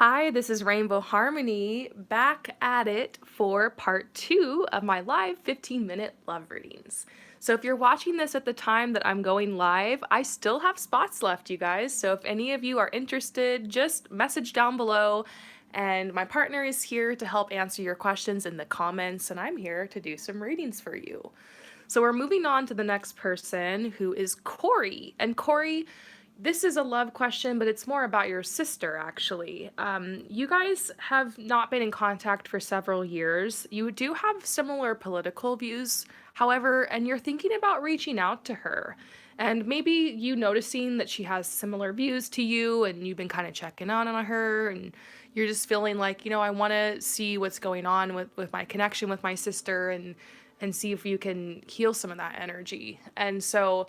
Hi, this is Rainbow Harmony back at it for part two of my live 15-minute love readings. So, if you're watching this at the time that I'm going live, I still have spots left, you guys. So, if any of you are interested, just message down below. And my partner is here to help answer your questions in the comments, and I'm here to do some readings for you. So we're moving on to the next person who is Corey. And Corey, this is a love question, but it's more about your sister, actually. You guys have not been in contact for several years. You do have similar political views, however, and you're thinking about reaching out to her. And maybe you noticing that she has similar views to you, and you've been kind of checking on her, and you're just feeling like, I want to see what's going on with my connection with my sister and see if you can heal some of that energy. And so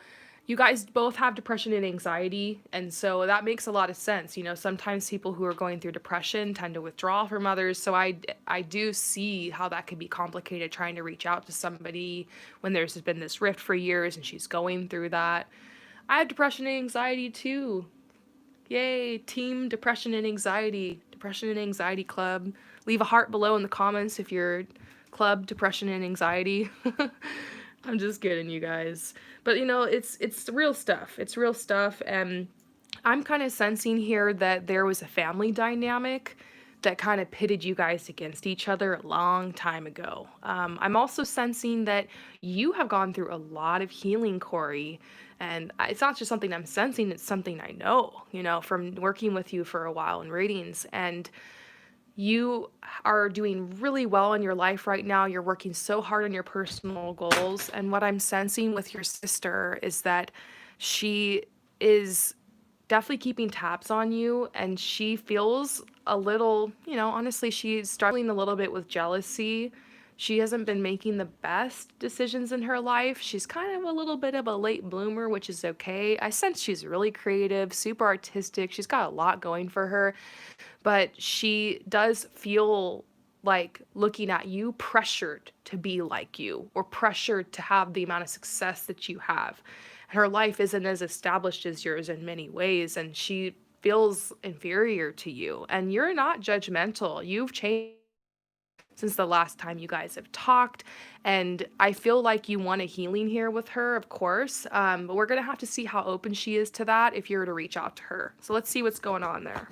you guys both have depression and anxiety, and so that makes a lot of sense. Sometimes people who are going through depression tend to withdraw from others, so I do see how that could be complicated trying to reach out to somebody when there's been this rift for years and she's going through that. I have depression and anxiety too. Yay, team depression and anxiety club. Leave a heart below in the comments if you're club depression and anxiety. I'm just kidding, you guys. But it's real stuff. It's real stuff, and I'm kind of sensing here that there was a family dynamic that kind of pitted you guys against each other a long time ago. I'm also sensing that you have gone through a lot of healing, Corey, and it's not just something I'm sensing, it's something I know, from working with you for a while in readings. And you are doing really well in your life right now. You're working so hard on your personal goals. And what I'm sensing with your sister is that she is definitely keeping tabs on you, and she feels a little, honestly, she's struggling a little bit with jealousy. She hasn't been making the best decisions in her life. She's kind of a little bit of a late bloomer, which is okay. I sense she's really creative, super artistic. She's got a lot going for her, but she does feel like, looking at you, pressured to be like you or pressured to have the amount of success that you have. Her life isn't as established as yours in many ways, and she feels inferior to you. And you're not judgmental. You've changed since the last time you guys have talked, and I feel like you want a healing here with her, of course. But we're gonna have to see how open she is to that if you were to reach out to her. So let's see what's going on there.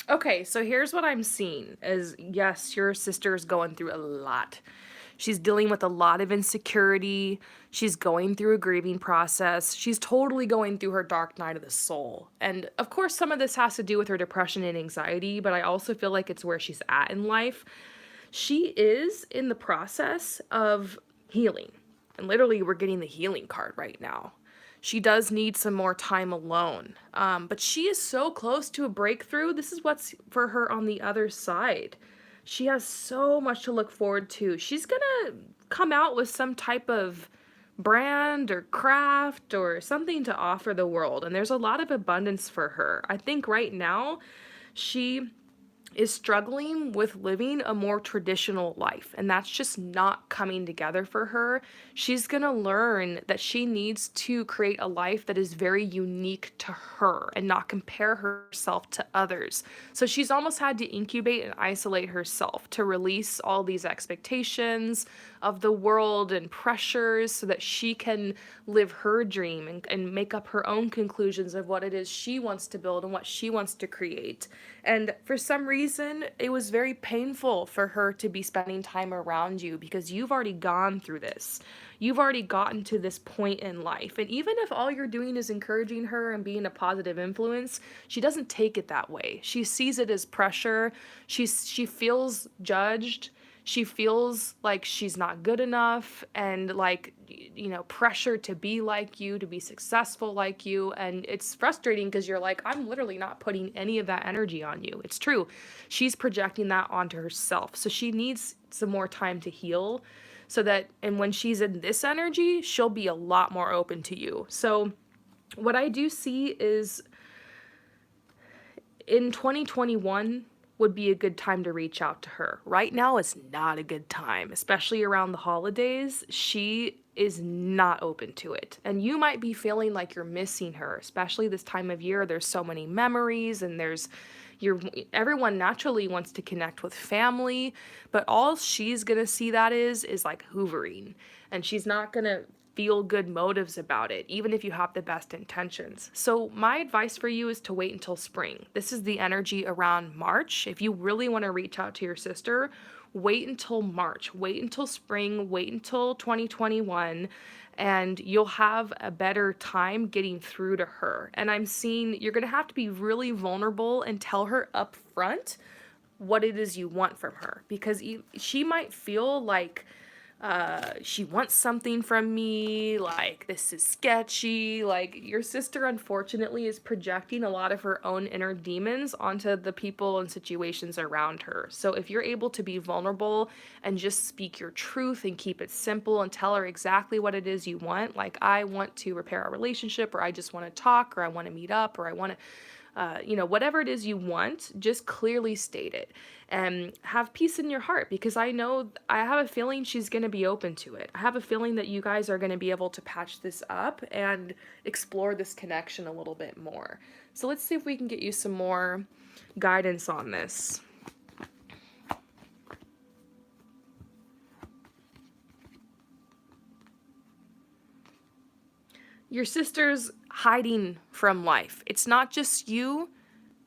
Okay, so here's what I'm seeing is, yes, your sister is going through a lot. She's dealing with a lot of insecurity. She's going through a grieving process. She's totally going through her dark night of the soul. And of course, some of this has to do with her depression and anxiety, but I also feel like it's where she's at in life. She is in the process of healing. And literally, we're getting the healing card right now. She does need some more time alone. But she is so close to a breakthrough. This is what's for her on the other side. She has so much to look forward to. She's gonna come out with some type of brand or craft or something to offer the world. And there's a lot of abundance for her. I think right now she is struggling with living a more traditional life, and that's just not coming together for her. She's gonna learn that she needs to create a life that is very unique to her and not compare herself to others. So she's almost had to incubate and isolate herself to release all these expectations of the world and pressures so that she can live her dream and make up her own conclusions of what it is she wants to build and what she wants to create. And for some reason, it was very painful for her to be spending time around you because you've already gone through this. You've already gotten to this point in life. And even if all you're doing is encouraging her and being a positive influence, she doesn't take it that way. She sees it as pressure. She feels judged. She feels like she's not good enough and like, pressure to be like you, to be successful like you. And it's frustrating because you're like, I'm literally not putting any of that energy on you. It's true. She's projecting that onto herself. So she needs some more time to heal so that, and when she's in this energy, she'll be a lot more open to you. So what I do see is in 2021 would be a good time to reach out to her. Right now is not a good time, especially around the holidays. She is not open to it. And you might be feeling like you're missing her, especially this time of year. There's so many memories and everyone naturally wants to connect with family, but all she's going to see that is like hoovering, and she's not going to feel good motives about it, even if you have the best intentions. So my advice for you is to wait until spring. This is the energy around March. If you really want to reach out to your sister, wait until March, wait until spring, wait until 2021, and you'll have a better time getting through to her. And I'm seeing you're going to have to be really vulnerable and tell her up front what it is you want from her, because she might feel like she wants something from me, like this is sketchy. Like, your sister unfortunately is projecting a lot of her own inner demons onto the people and situations around her. So if you're able to be vulnerable and just speak your truth and keep it simple and tell her exactly what it is you want, like, I want to repair our relationship, or I just want to talk, or I want to meet up, or I want to whatever it is you want, just clearly state it and have peace in your heart, because I have a feeling she's going to be open to it. I have a feeling that you guys are going to be able to patch this up and explore this connection a little bit more. So let's see if we can get you some more guidance on this. Your sister's hiding from life. It's not just you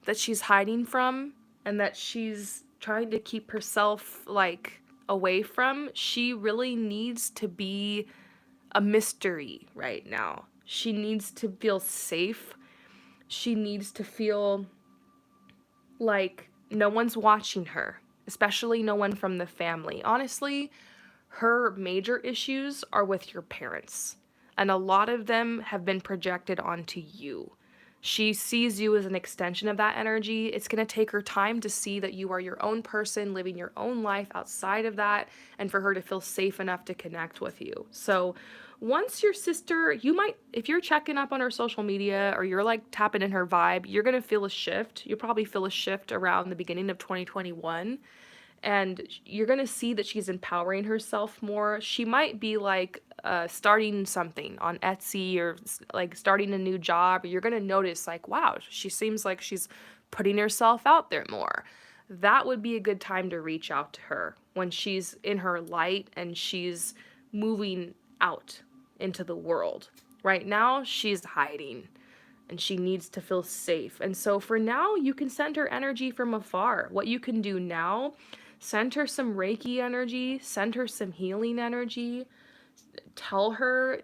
that she's hiding from and that she's trying to keep herself like away from. She really needs to be a mystery right now. She needs to feel safe. She needs to feel like no one's watching her, especially no one from the family. Honestly, her major issues are with your parents, and a lot of them have been projected onto you. She sees you as an extension of that energy. It's going to take her time to see that you are your own person living your own life outside of that, and for her to feel safe enough to connect with you. So once your sister, if you're checking up on her social media or you're like tapping in her vibe, you're going to feel a shift. You'll probably feel a shift around the beginning of 2021. And you're going to see that she's empowering herself more. She might be like starting something on Etsy, or like starting a new job. Or you're going to notice like, wow, she seems like she's putting herself out there more. That would be a good time to reach out to her when she's in her light and she's moving out into the world. Right now, she's hiding and she needs to feel safe. And so for now, you can send her energy from afar. What you can do now, send her some Reiki energy, send her some healing energy. Tell her,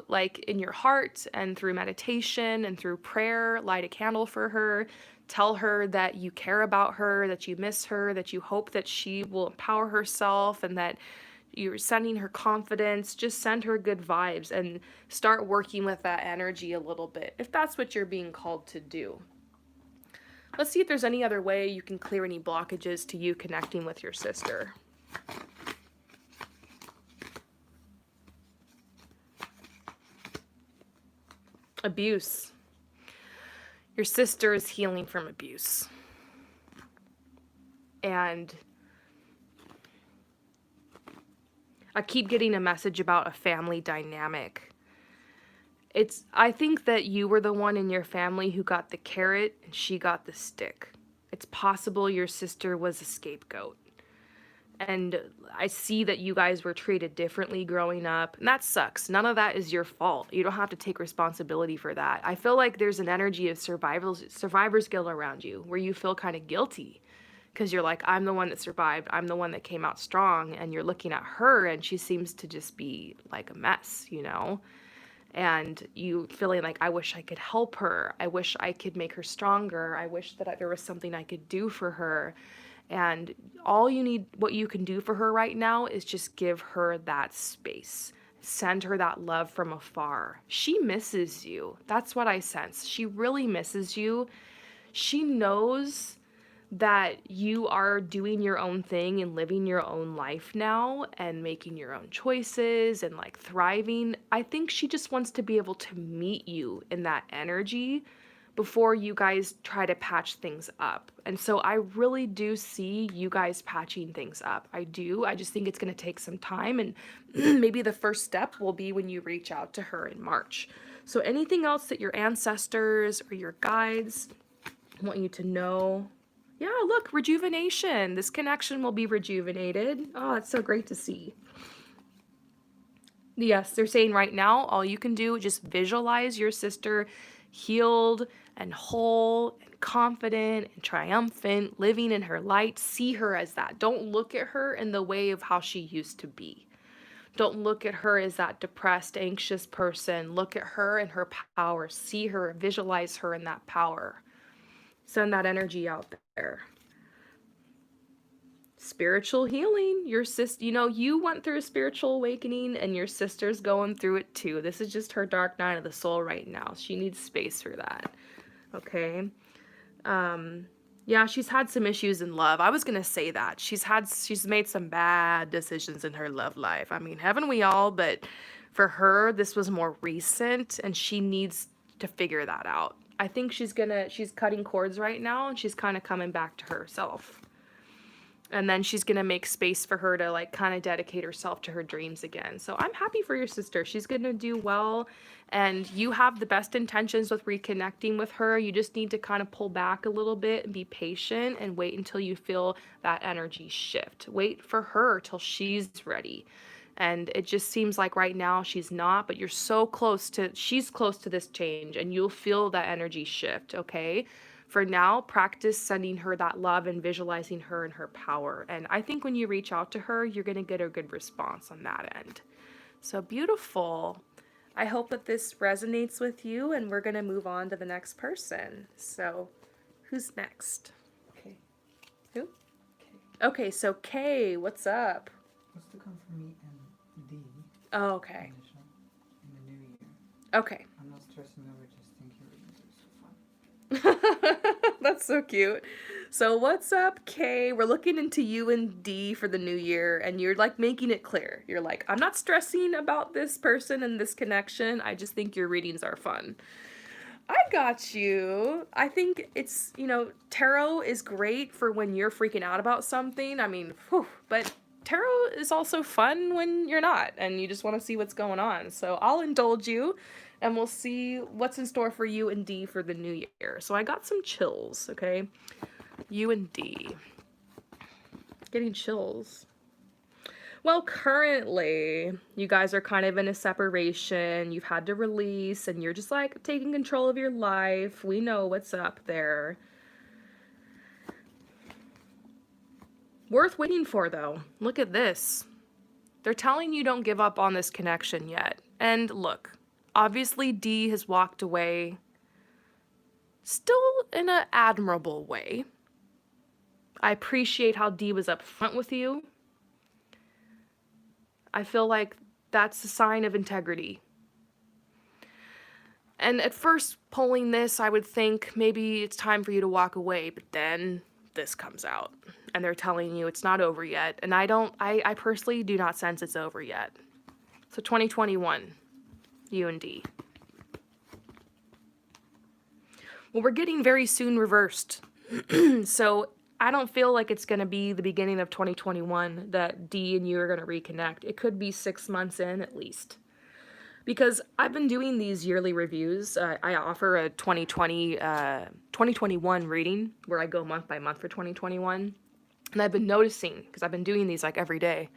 like in your heart and through meditation and through prayer, light a candle for her. Tell her that you care about her, that you miss her, that you hope that she will empower herself, and that you're sending her confidence. Just send her good vibes and start working with that energy a little bit, if that's what you're being called to do. Let's see if there's any other way you can clear any blockages to you connecting with your sister. Abuse. Your sister is healing from abuse. And I keep getting a message about a family dynamic. I think that you were the one in your family who got the carrot and she got the stick. It's possible your sister was a scapegoat. And I see that you guys were treated differently growing up, and that sucks. None of that is your fault. You don't have to take responsibility for that. I feel like there's an energy of survivor's guilt around you, where you feel kind of guilty because you're like, I'm the one that survived. I'm the one that came out strong. And you're looking at her and she seems to just be like a mess, and you feeling like, I wish I could help her. I wish I could make her stronger. I wish that there was something I could do for her. And all you need, what you can do for her right now is just give her that space. Send her that love from afar. She misses you. That's what I sense. She really misses you. She knows that you are doing your own thing and living your own life now and making your own choices and like thriving. I think she just wants to be able to meet you in that energy before you guys try to patch things up. And so I really do see you guys patching things up. I do. I just think it's going to take some time, and maybe the first step will be when you reach out to her in March. So anything else that your ancestors or your guides want you to know? Yeah, look, rejuvenation. This connection will be rejuvenated. Oh, it's so great to see. Yes, they're saying right now, all you can do is just visualize your sister healed and whole and confident and triumphant, living in her light. See her as that. Don't look at her in the way of how she used to be. Don't look at her as that depressed, anxious person. Look at her in her power. See her, visualize her in that power. Send that energy out there. Spiritual healing. Your sister, you went through a spiritual awakening and your sister's going through it too. This is just her dark night of the soul right now. She needs space for that. Okay. Yeah, she's had some issues in love. I was gonna say that. She's made some bad decisions in her love life. I mean, haven't we all? But for her, this was more recent and she needs to figure that out. I think she's cutting cords right now and she's kind of coming back to herself. And then she's going to make space for her to like kind of dedicate herself to her dreams again. So I'm happy for your sister. She's going to do well. And you have the best intentions with reconnecting with her. You just need to kind of pull back a little bit and be patient and wait until you feel that energy shift. Wait for her till she's ready. And it just seems like right now she's not, but she's close to this change and you'll feel that energy shift, okay? For now, practice sending her that love and visualizing her in her power. And I think when you reach out to her, you're going to get a good response on that end. So beautiful. I hope that this resonates with you, and we're going to move on to the next person. So who's next? Okay. Who? Okay, so Kay, what's up? What's to come for me and D? Oh, okay. In the new year. Okay. I'm not stressing over, just thinking readings are so fun. That's so cute. So what's up, Kay? We're looking into you and D for the new year, and you're like making it clear. You're like, I'm not stressing about this person and this connection. I just think your readings are fun. I got you. I think it's, tarot is great for when you're freaking out about something. I mean, but tarot is also fun when you're not and you just want to see what's going on. So I'll indulge you and we'll see what's in store for you and D for the new year. So I got some chills, okay? You and D. Getting chills. Well, currently, you guys are kind of in a separation. You've had to release and you're just like taking control of your life. We know what's up there. Worth waiting for, though. Look at this. They're telling you don't give up on this connection yet. And look, obviously D has walked away still in an admirable way. I appreciate how D was upfront with you. I feel like that's a sign of integrity. And at first, pulling this, I would think maybe it's time for you to walk away, but then this comes out. And they're telling you it's not over yet. And I personally do not sense it's over yet. So 2021, you and D. Well, we're getting very soon reversed. So I don't feel like it's going to be the beginning of 2021 that D and you are going to reconnect. It could be 6 months in at least. Because I've been doing these yearly reviews. I offer a 2021 reading where I go month by month for 2021. And I've been noticing, because I've been doing these like every day.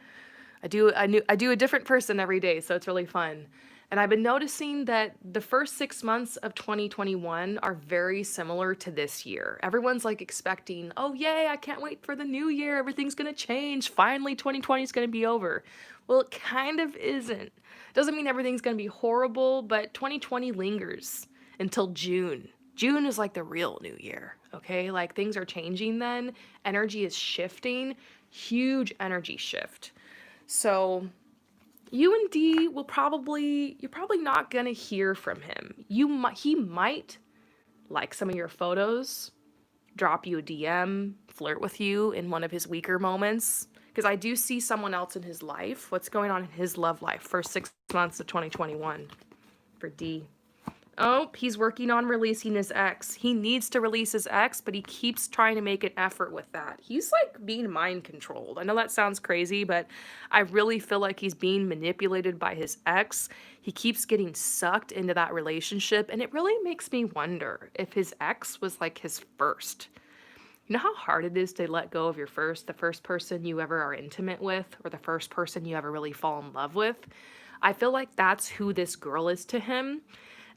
I do a different person every day, so it's really fun. And I've been noticing that the first 6 months of 2021 are very similar to this year. Everyone's like expecting, oh yay, I can't wait for the new year. Everything's going to change. Finally, 2020 is going to be over. Well, it kind of isn't. Doesn't mean everything's going to be horrible, but 2020 lingers until June. June is like the real new year, okay? Like things are changing then. Energy is shifting. Huge energy shift. So you and D will you're probably not gonna hear from him. He might like some of your photos, drop you a DM, flirt with you in one of his weaker moments. Because I do see someone else in his life. What's going on in his love life for 6 months of 2021 for D? Oh, he's working on releasing his ex. He needs to release his ex, but he keeps trying to make an effort with that. He's like being mind controlled. I know that sounds crazy, but I really feel like he's being manipulated by his ex. He keeps getting sucked into that relationship, and it really makes me wonder if his ex was like his first. You know how hard it is to let go of the first person you ever are intimate with, or the first person you ever really fall in love with? I feel like that's who this girl is to him.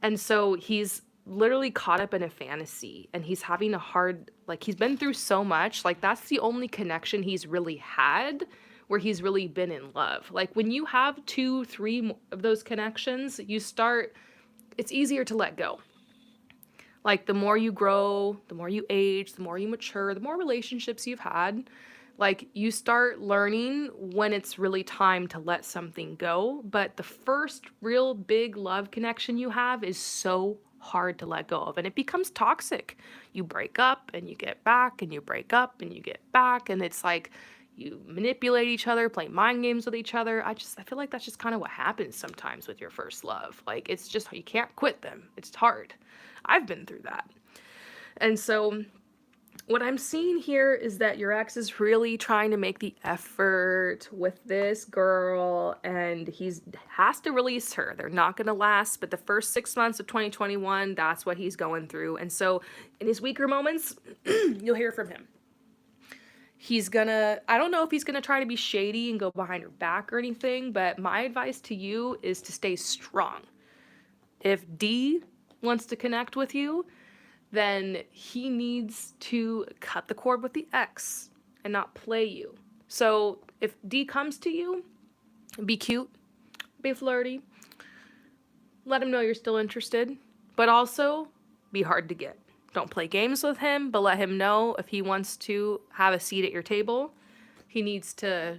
And so he's literally caught up in a fantasy and he's having a hard, like, he's been through so much. Like, that's the only connection he's really had where he's really been in love. Like, when you have 2, 3 of those connections, it's easier to let go. Like, the more you grow, the more you age, the more you mature, the more relationships you've had, like, you start learning when it's really time to let something go. But the first real big love connection you have is so hard to let go of, and it becomes toxic. You break up and you get back, and you break up and you get back, and it's like you manipulate each other, play mind games with each other. I feel like that's just kind of what happens sometimes with your first love. Like, it's just, you can't quit them. It's hard. I've been through that. And so what I'm seeing here is that your ex is really trying to make the effort with this girl, and has to release her. They're not going to last, but the first 6 months of 2021, that's what he's going through. And so in his weaker moments, you'll hear from him. I don't know if he's gonna try to be shady and go behind her back or anything, but my advice to you is to stay strong. If D wants to connect with you, then he needs to cut the cord with the ex and not play you. So if D comes to you, be cute, be flirty, let him know you're still interested, but also be hard to get. Don't play games with him, but let him know if he wants to have a seat at your table, he needs to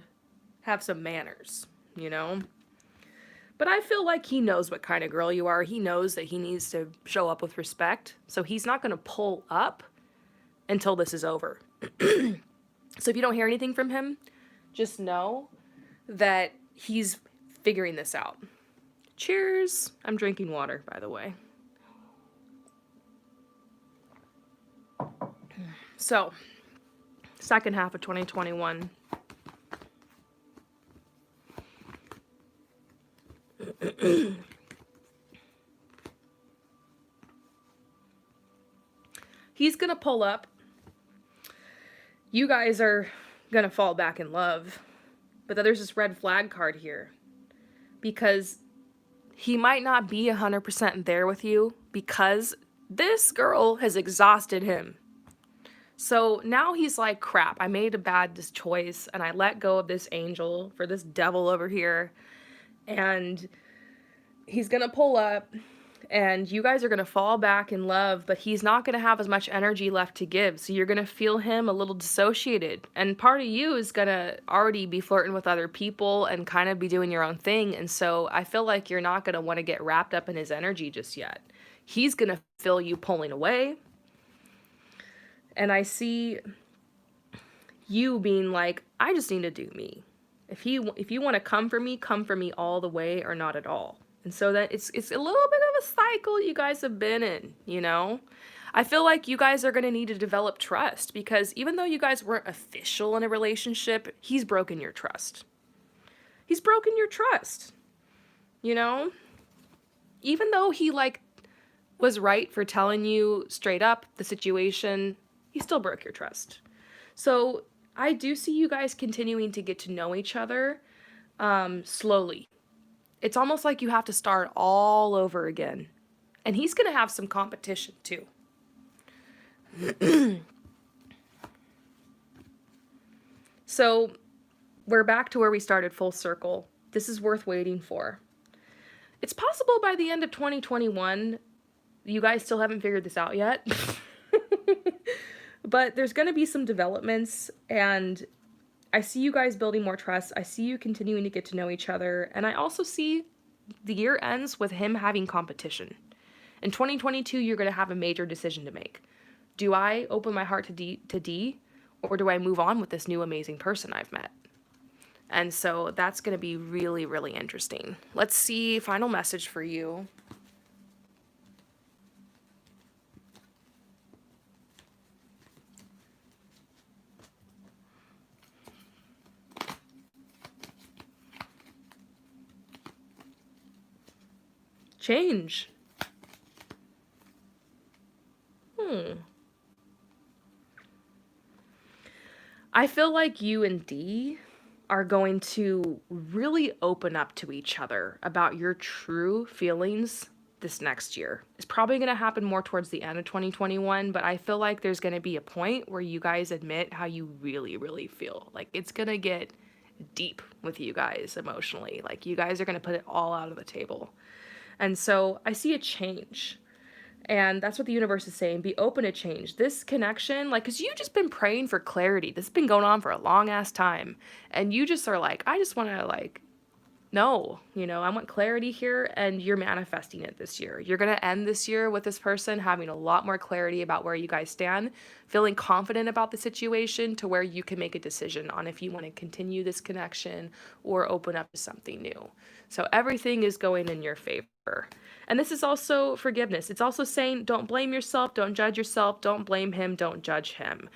have some manners, you know? But I feel like he knows what kind of girl you are. He knows that he needs to show up with respect. So he's not going to pull up until this is over. So if you don't hear anything from him, just know that he's figuring this out. Cheers. I'm drinking water, by the way. So, second half of 2021. He's gonna pull up. You guys are gonna fall back in love. But then there's this red flag card here. Because he might not be 100% there with you because this girl has exhausted him. So now he's like, crap, I made a bad choice and I let go of this angel for this devil over here. And he's going to pull up and you guys are going to fall back in love, but he's not going to have as much energy left to give. So you're going to feel him a little dissociated. And part of you is going to already be flirting with other people and kind of be doing your own thing. And so I feel like you're not going to want to get wrapped up in his energy just yet. He's going to feel you pulling away. And I see you being like, I just need to do me. If you want to come for me all the way or not at all. And so that it's a little bit of a cycle you guys have been in, you know? I feel like you guys are going to need to develop trust because even though you guys weren't official in a relationship, he's broken your trust. He's broken your trust, you know? Even though he was right for telling you straight up the situation, he still broke your trust. So I do see you guys continuing to get to know each other slowly. It's almost like you have to start all over again. And he's going to have some competition too. So we're back to where we started, full circle. This is worth waiting for. It's possible by the end of 2021, You guys still haven't figured this out yet. But there's going to be some developments, and I see you guys building more trust. I see you continuing to get to know each other. And I also see the year ends with him having competition. In 2022, you're going to have a major decision to make. Do I open my heart to D, or do I move on with this new amazing person I've met? And so that's going to be really, really interesting. Let's see, final message for you. Change. I feel like you and D are going to really open up to each other about your true feelings this next year. It's probably going to happen more towards the end of 2021, but I feel like there's going to be a point where you guys admit how you really, really feel. Like, it's going to get deep with you guys emotionally. Like, you guys are going to put it all out of the table. And so I see a change. And that's what the universe is saying. Be open to change. This connection, like, because you've just been praying for clarity. This has been going on for a long ass time. And you just are like, I just want to, like, no, I want clarity here. And you're manifesting it this year. You're going to end this year with this person having a lot more clarity about where you guys stand, feeling confident about the situation to where you can make a decision on if you want to continue this connection or open up to something new. So everything is going in your favor. And this is also forgiveness. It's also saying don't blame yourself, don't judge yourself, don't blame him, don't judge him.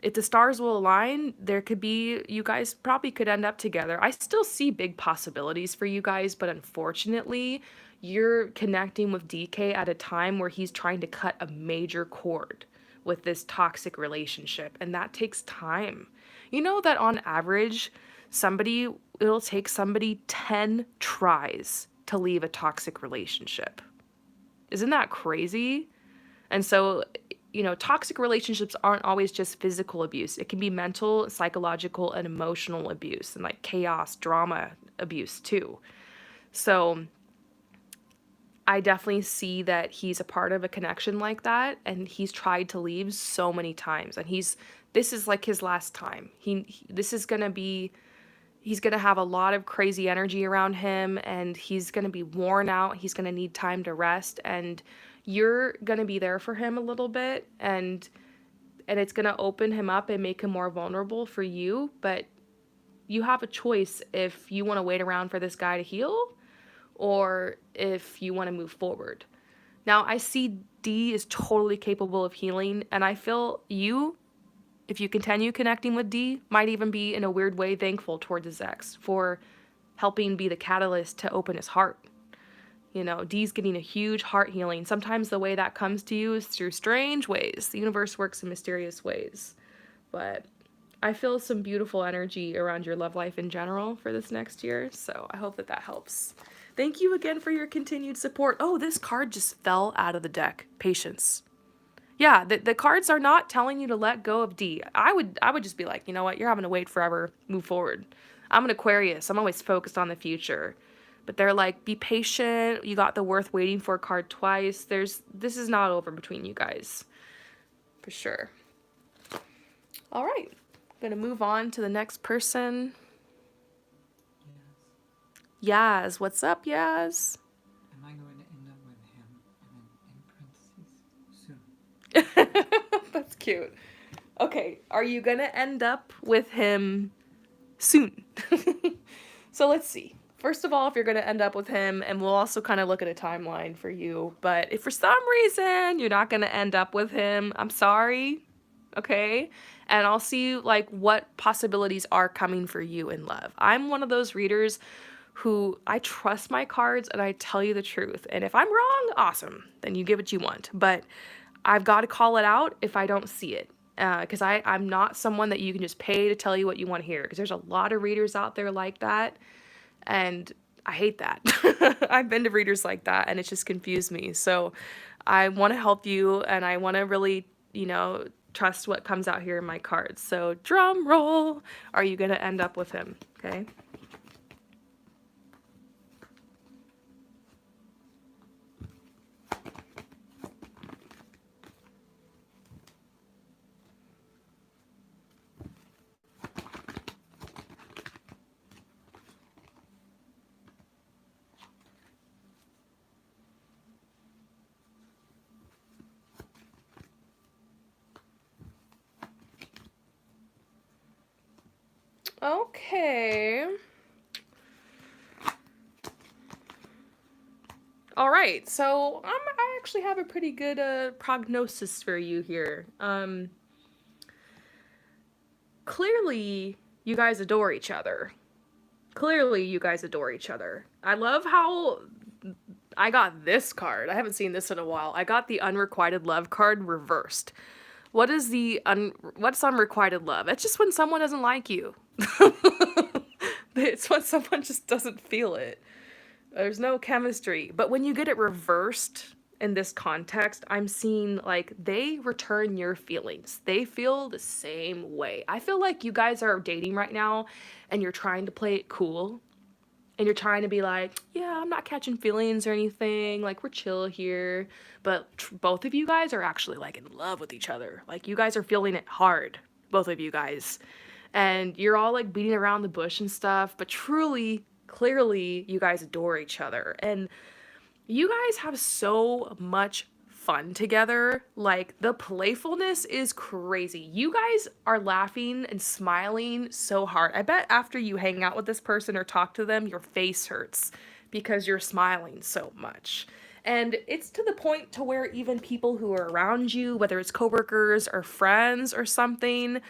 If the stars will align, there could be, you guys probably could end up together. I still see big possibilities for you guys, but unfortunately, you're connecting with DK at a time where he's trying to cut a major cord with this toxic relationship, and that takes time. You know that on average, it'll take somebody 10 tries to leave a toxic relationship. Isn't that crazy? And so, toxic relationships aren't always just physical abuse. It can be mental, psychological, and emotional abuse, and like chaos, drama abuse too. So I definitely see that he's a part of a connection like that, and he's tried to leave so many times, and this is like his last time. He's going to have a lot of crazy energy around him, and he's going to be worn out. He's going to need time to rest, and you're going to be there for him a little bit, and it's going to open him up and make him more vulnerable for you. But you have a choice if you want to wait around for this guy to heal or if you want to move forward. Now, I see D is totally capable of healing, and I feel you, if you continue connecting with D, might even be in a weird way thankful towards his ex for helping be the catalyst to open his heart. D's getting a huge heart healing. Sometimes the way that comes to you is through strange ways. The universe works in mysterious ways. But I feel some beautiful energy around your love life in general for this next year. So I hope that helps. Thank you again for your continued support. Oh, this card just fell out of the deck. Patience. Yeah, the cards are not telling you to let go of D. I would just be like, you know what? You're having to wait forever. Move forward. I'm an Aquarius. I'm always focused on the future. But they're like, be patient. You got the worth waiting for card twice. This is not over between you guys. For sure. All right. I'm going to move on to the next person. Yaz. What's up, Yaz? Am I going to end up with him and then in parentheses soon? That's cute. Okay. Are you going to end up with him soon? So let's see. First of all, if you're going to end up with him, and we'll also kind of look at a timeline for you, but if for some reason you're not going to end up with him, I'm sorry, okay? And I'll see, like, what possibilities are coming for you in love. I'm one of those readers who I trust my cards and I tell you the truth. And if I'm wrong, awesome, then you get what you want. But I've got to call it out if I don't see it. Because I'm not someone that you can just pay to tell you what you want to hear. Because there's a lot of readers out there like that. And I hate that. I've been to readers like that, and it's just confused me. So I want to help you, and I want to really, trust what comes out here in my cards. So drum roll. Are you going to end up with him? Okay. Okay. All right. So I actually have a pretty good prognosis for you here. Clearly, you guys adore each other. Clearly, you guys adore each other. I love how I got this card. I haven't seen this in a while. I got the unrequited love card reversed. What's unrequited love? It's just when someone doesn't like you. It's when someone just doesn't feel it. There's no chemistry. But when you get it reversed in this context, I'm seeing like they return your feelings. They feel the same way. I feel like you guys are dating right now and you're trying to play it cool and you're trying to be like, yeah, I'm not catching feelings or anything. Like, we're chill here. But both of you guys are actually like in love with each other. Like, you guys are feeling it hard, both of you guys. And you're all like beating around the bush and stuff. But truly, clearly, you guys adore each other. And you guys have so much fun together. Like, the playfulness is crazy. You guys are laughing and smiling so hard. I bet after you hang out with this person or talk to them, your face hurts because you're smiling so much. And it's to the point to where even people who are around you, whether it's coworkers or friends or something,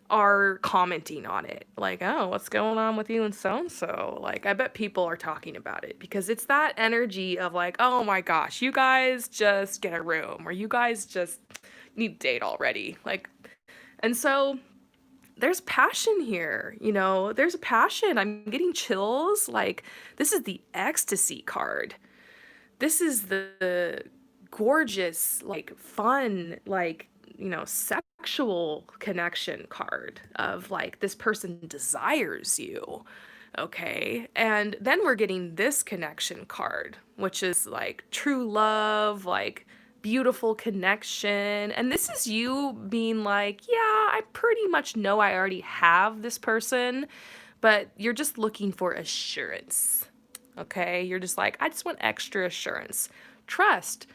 are commenting on it. Like, oh, what's going on with you and so and so? Like, I bet people are talking about it because it's that energy of like, oh my gosh, you guys just get a room or you guys just need to date already. Like, and so there's passion here, you know, there's a passion. I'm getting chills. Like, this is the ecstasy card. This is the gorgeous, like, fun, like, you know, sexual connection card of like this person desires you. Okay. And then we're getting this connection card, which is like true love, like beautiful connection. And this is you being like, yeah, I pretty much know I already have this person, but you're just looking for assurance. Okay. You're just like, I just want extra assurance. Trust.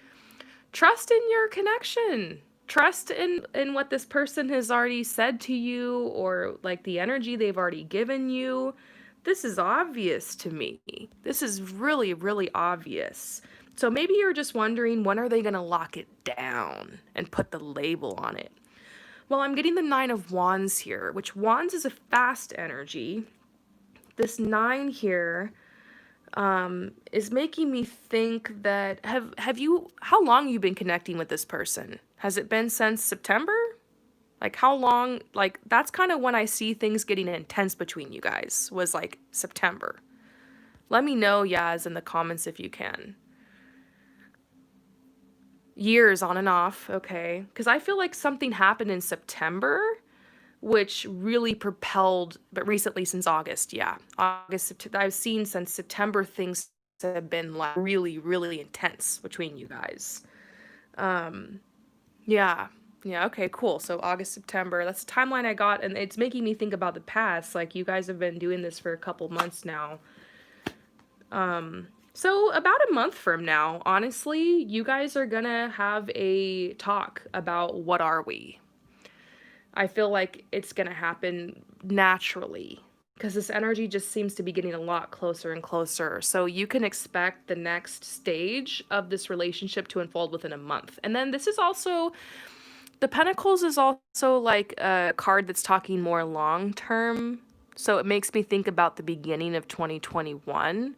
Trust in your connection. Trust in what this person has already said to you or like the energy they've already given you. This is obvious to me. This is really, really obvious. So maybe you're just wondering, when are they going to lock it down and put the label on it? Well, I'm getting the Nine of Wands here, which Wands is a fast energy. This nine here is making me think that have you how long you been connecting with this person? Has it been since September? Like, how long? Like, that's kind of when I see things getting intense between you guys, was like September. Let me know, Yaz, in the comments if you can. Years on and off, okay. Because I feel like something happened in September which really propelled, but recently since August, yeah. I've seen since September things have been like really, really intense between you guys. Um, yeah. Yeah, okay, cool. So August, September, that's the timeline I got, and it's making me think about the past. Like, you guys have been doing this for a couple months now. So about a month from now, honestly, you guys are gonna have a talk about what are we. I feel like it's going to happen naturally because this energy just seems to be getting a lot closer and closer. So you can expect the next stage of this relationship to unfold within a month. And then this is also, the Pentacles is also like a card that's talking more long term. So it makes me think about the beginning of 2021,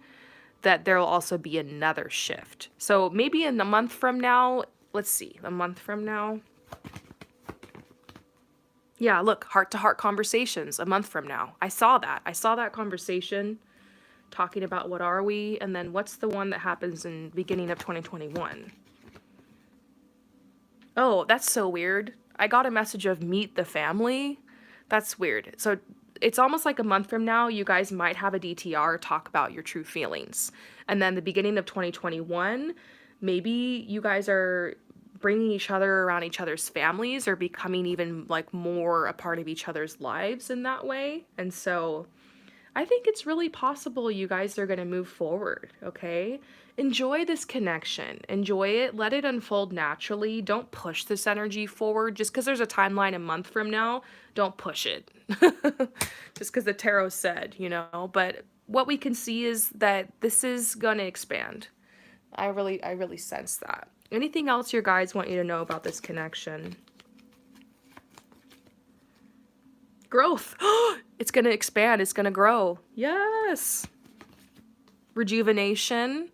that there will also be another shift. So maybe in a month from now, let's see, a month from now. Yeah, look, heart-to-heart conversations a month from now. I saw that. I saw that conversation talking about what are we, and then what's the one that happens in beginning of 2021? Oh, that's so weird. I got a message of meet the family. That's weird. So it's almost like a month from now, you guys might have a DTR talk about your true feelings. And then the beginning of 2021, maybe you guys are bringing each other around each other's families or becoming even like more a part of each other's lives in that way. And so I think it's really possible you guys are going to move forward, okay? enjoy this connection. Enjoy it. Let it unfold naturally. Don't push this energy forward just because there's a timeline a month from now. Don't push it. Just because the tarot said, you know. But what we can see is that this is going to expand. I really sense that. Anything else your guides want you to know about this connection? Growth. It's going to expand. It's going to grow. Yes. Rejuvenation.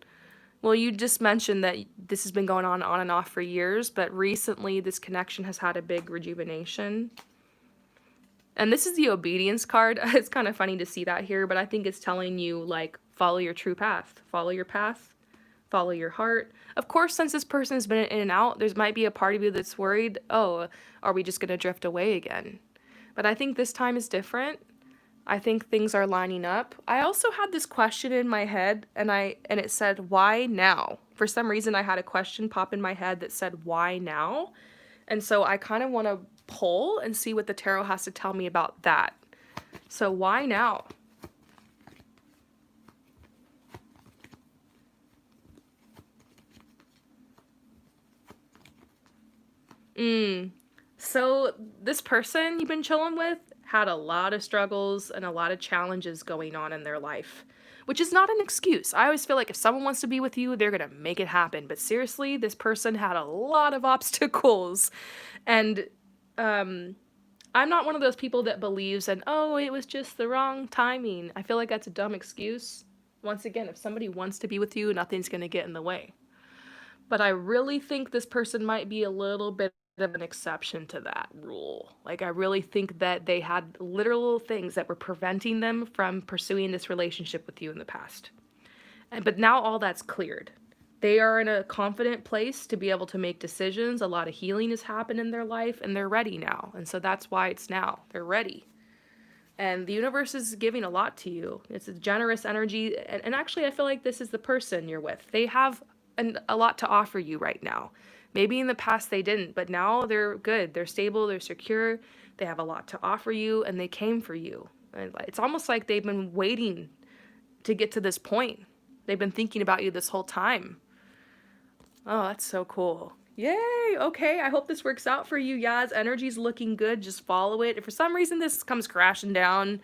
Well, you just mentioned that this has been going on and off for years, but recently this connection has had a big rejuvenation. And this is the obedience card. It's kind of funny to see that here, but I think it's telling you, like, follow your true path. Follow your path. Follow your heart. Of course, since this person has been in and out, there might be a part of you that's worried, oh, are we just going to drift away again? But I think this time is different. I think things are lining up. I also had this question in my head, and it said, why now? For some reason, I had a question pop in my head that said, why now? And so I kind of want to pull and see what the tarot has to tell me about that. So why now? So this person you've been chilling with had a lot of struggles and a lot of challenges going on in their life, which is not an excuse. I always feel like if someone wants to be with you, they're going to make it happen. But seriously, this person had a lot of obstacles. And I'm not one of those people that believes in, oh, it was just the wrong timing. I feel like that's a dumb excuse. Once again, if somebody wants to be with you, nothing's going to get in the way. But I really think this person might be a little bit of an exception to that rule. Like, I really think that they had literal things that were preventing them from pursuing this relationship with you in the past. But now all that's cleared. They are in a confident place to be able to make decisions. A lot of healing has happened in their life, and they're ready now. And so that's why it's now. They're ready. And the universe is giving a lot to you. It's a generous energy. And actually, I feel like this is the person you're with. They have a lot to offer you right now. Maybe in the past they didn't, but now they're good. They're stable, they're secure, they have a lot to offer you, and they came for you. And it's almost like they've been waiting to get to this point. They've been thinking about you this whole time. Oh, that's so cool. Yay! Okay, I hope this works out for you. Yaz, energy's looking good. Just follow it. If for some reason this comes crashing down,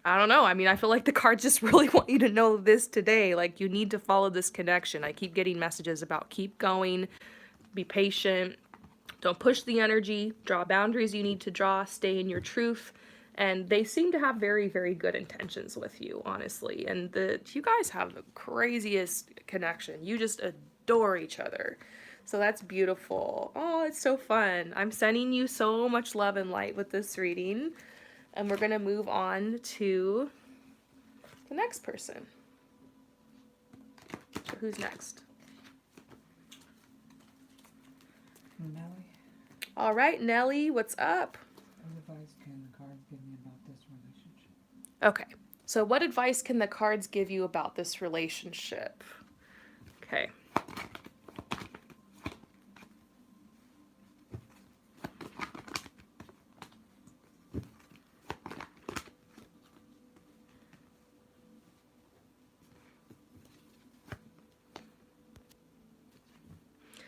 I don't know. I mean, I feel like the cards just really want you to know this today. Like, you need to follow this connection. I keep getting messages about keep going, be patient, don't push the energy, draw boundaries you need to draw, stay in your truth. And they seem to have very, very good intentions with you, honestly. And you guys have the craziest connection. You just adore each other. So that's beautiful. Oh, it's so fun. I'm sending you so much love and light with this reading. And we're going to move on to the next person. So who's next? Nelly, All right, Nelly, what's up? what advice can the cards give me about this relationship? Okay, so what advice can the cards give you about this relationship? Okay.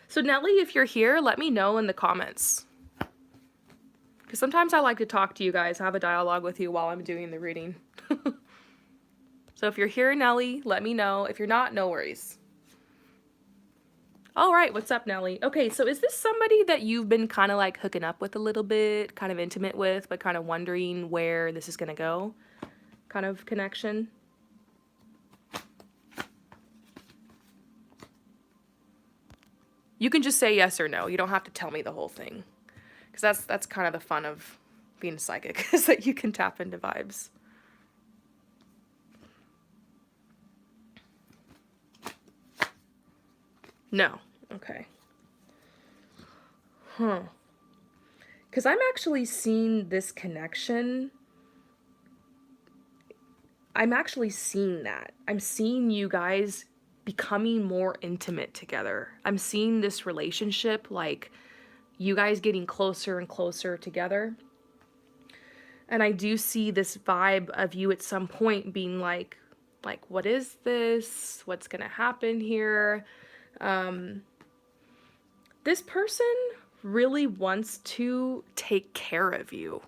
So Nelly, if you're here, let me know in the comments. Because sometimes I like to talk to you guys, have a dialogue with you while I'm doing the reading. So if you're here, Nelly, let me know. If you're not, no worries. All right, what's up, Nelly? Okay, so is this somebody that you've been kind of like hooking up with a little bit, kind of intimate with, but kind of wondering where this is going to go? Kind of connection? You can just say yes or no. You don't have to tell me the whole thing. Because that's kind of the fun of being psychic, is that you can tap into vibes. No. Okay. Huh. Because I'm actually seeing this connection. I'm actually seeing that. I'm seeing you guys becoming more intimate together. I'm seeing this relationship, like, you guys getting closer and closer together. And I do see this vibe of you at some point being like, Like, what is this? What's going to happen here? Um, this person really wants to take care of you.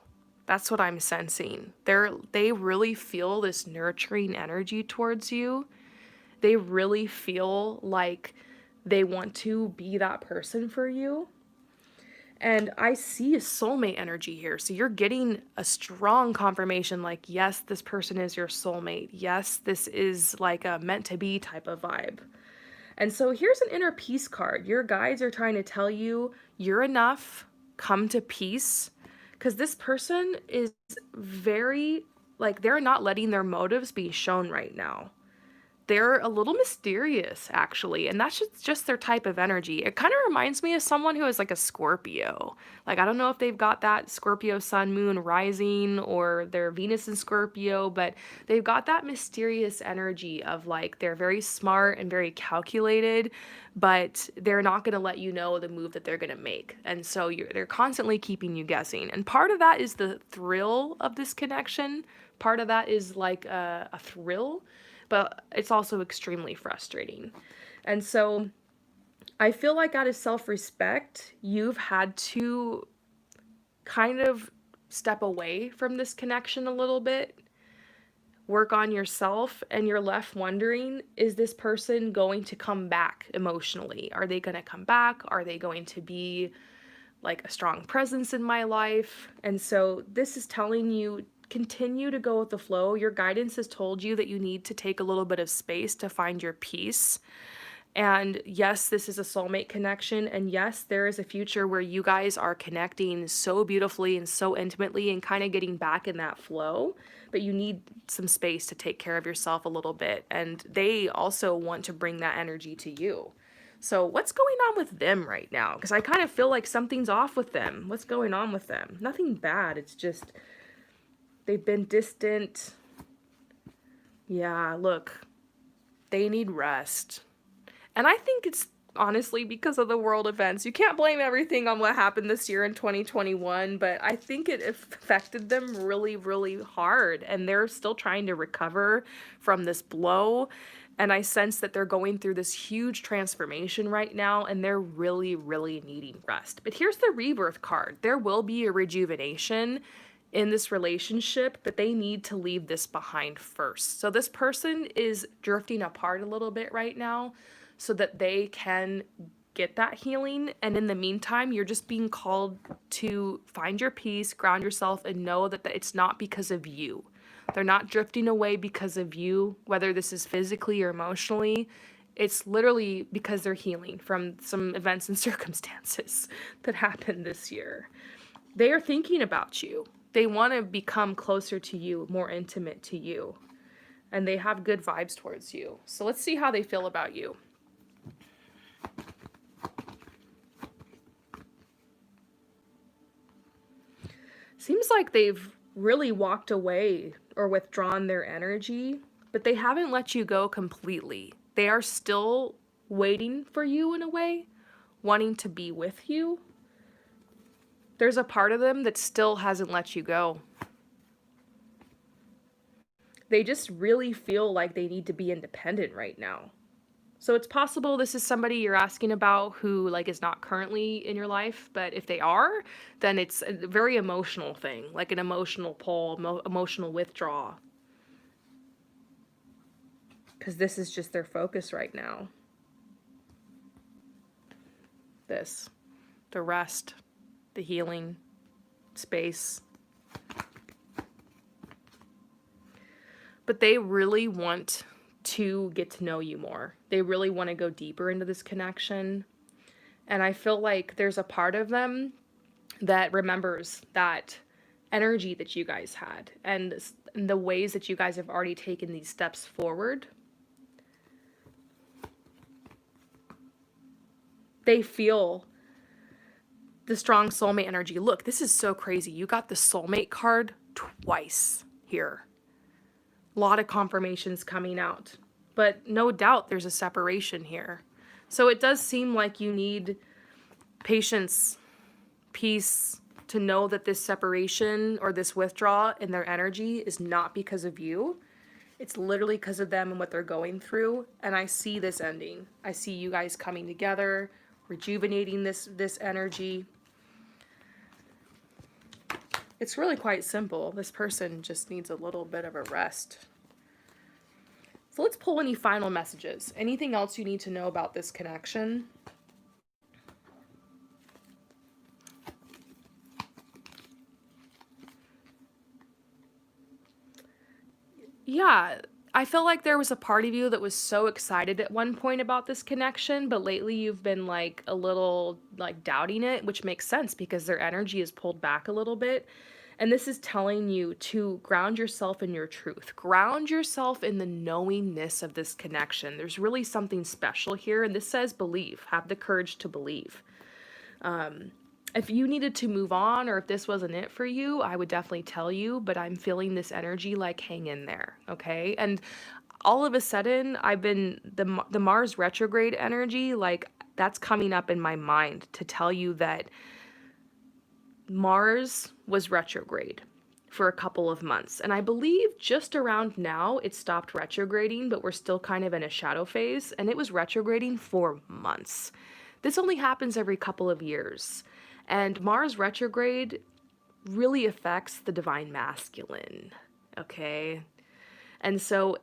That's what I'm sensing. They really feel this nurturing energy towards you. They really feel like they want to be that person for you. And I see a soulmate energy here. So you're getting a strong confirmation like, yes, this person is your soulmate. Yes, this is like a meant to be type of vibe. And so here's an inner peace card. Your guides are trying to tell you you're enough, come to peace. Because this person is very, like, they're not letting their motives be shown right now. They're a little mysterious, actually, and that's just their type of energy. It kind of reminds me of someone who is like a Scorpio. Like, I don't know if they've got that Scorpio sun, moon, rising, or their Venus in Scorpio, but they've got that mysterious energy of like they're very smart and very calculated, but they're not going to let you know the move that they're going to make. And so they're constantly keeping you guessing. And part of that is the thrill of this connection. Part of that is like a thrill, but it's also extremely frustrating. And so I feel like out of self-respect, you've had to kind of step away from this connection a little bit, work on yourself, and you're left wondering, is this person going to come back emotionally? Are they going to come back? Are they going to be like a strong presence in my life? And so this is telling you, continue to go with the flow. Your guidance has told you that you need to take a little bit of space to find your peace. And yes, this is a soulmate connection. And yes, there is a future where you guys are connecting so beautifully and so intimately and kind of getting back in that flow. But you need some space to take care of yourself a little bit. And they also want to bring that energy to you. So what's going on with them right now? Because I kind of feel like something's off with them. What's going on with them? Nothing bad. It's just they've been distant. Yeah, look, they need rest. And I think it's honestly because of the world events. You can't blame everything on what happened this year in 2021, but I think it affected them really, really hard. And they're still trying to recover from this blow. And I sense that they're going through this huge transformation right now, and they're really, really needing rest. But here's the rebirth card. There will be a rejuvenation in this relationship, but they need to leave this behind first. So this person is drifting apart a little bit right now so that they can get that healing. And in the meantime, you're just being called to find your peace, ground yourself, and know that it's not because of you. They're not drifting away because of you, whether this is physically or emotionally. It's literally because they're healing from some events and circumstances that happened this year. They are thinking about you. They want to become closer to you, more intimate to you. And they have good vibes towards you. So let's see how they feel about you. Seems like they've really walked away or withdrawn their energy, but they haven't let you go completely. They are still waiting for you in a way, wanting to be with you. There's a part of them that still hasn't let you go. They just really feel like they need to be independent right now. So it's possible this is somebody you're asking about who like is not currently in your life, but if they are, then it's a very emotional thing, like an emotional pull, emotional withdrawal. Because this is just their focus right now. This, the rest, the healing, space. But they really want to get to know you more. They really want to go deeper into this connection. And I feel like there's a part of them that remembers that energy that you guys had and the ways that you guys have already taken these steps forward. They feel the strong soulmate energy. Look, this is so crazy. You got the soulmate card twice here. A lot of confirmations coming out, but no doubt there's a separation here. So it does seem like you need patience, peace, to know that this separation or this withdrawal in their energy is not because of you. It's literally because of them and what they're going through. And I see this ending. I see you guys coming together, rejuvenating this energy. It's really quite simple. This person just needs a little bit of a rest. So let's pull any final messages. Anything else you need to know about this connection? Yeah, I feel like there was a part of you that was so excited at one point about this connection, but lately you've been like a little like doubting it, which makes sense because their energy is pulled back a little bit. And this is telling you to ground yourself in your truth. Ground yourself in the knowingness of this connection. There's really something special here, and this says believe. Have the courage to believe. If you needed to move on or if this wasn't it for you, I would definitely tell you, but I'm feeling this energy like hang in there, okay? And all of a sudden, I've been the Mars retrograde energy, like that's coming up in my mind to tell you that Mars was retrograde for a couple of months. And I believe just around now it stopped retrograding, but we're still kind of in a shadow phase, and it was retrograding for months. This only happens every couple of years. And Mars retrograde really affects the divine masculine, okay? And so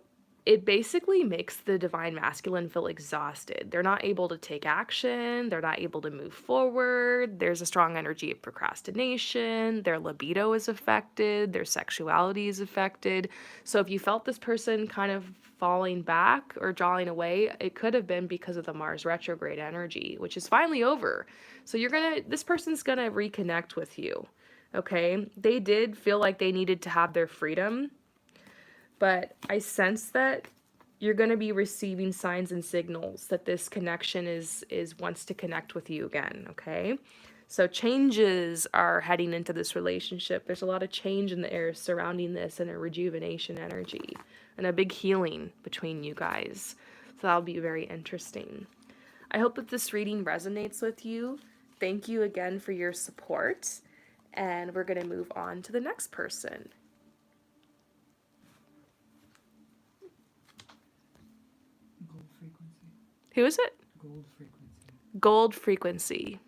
it basically makes the divine masculine feel exhausted. They're not able to take action. They're not able to move forward. There's a strong energy of procrastination. Their libido is affected. Their sexuality is affected. So if you felt this person kind of falling back or drawing away, it could have been because of the Mars retrograde energy, which is finally over. So this person's gonna reconnect with you, okay? They did feel like they needed to have their freedom, but I sense that you're going to be receiving signs and signals that this connection is wants to connect with you again, okay? So changes are heading into this relationship. There's a lot of change in the air surrounding this and a rejuvenation energy and a big healing between you guys. So that'll be very interesting. I hope that this reading resonates with you. Thank you again for your support. And we're going to move on to the next person. Gold frequency. Who is it? Gold frequency. Gold frequency.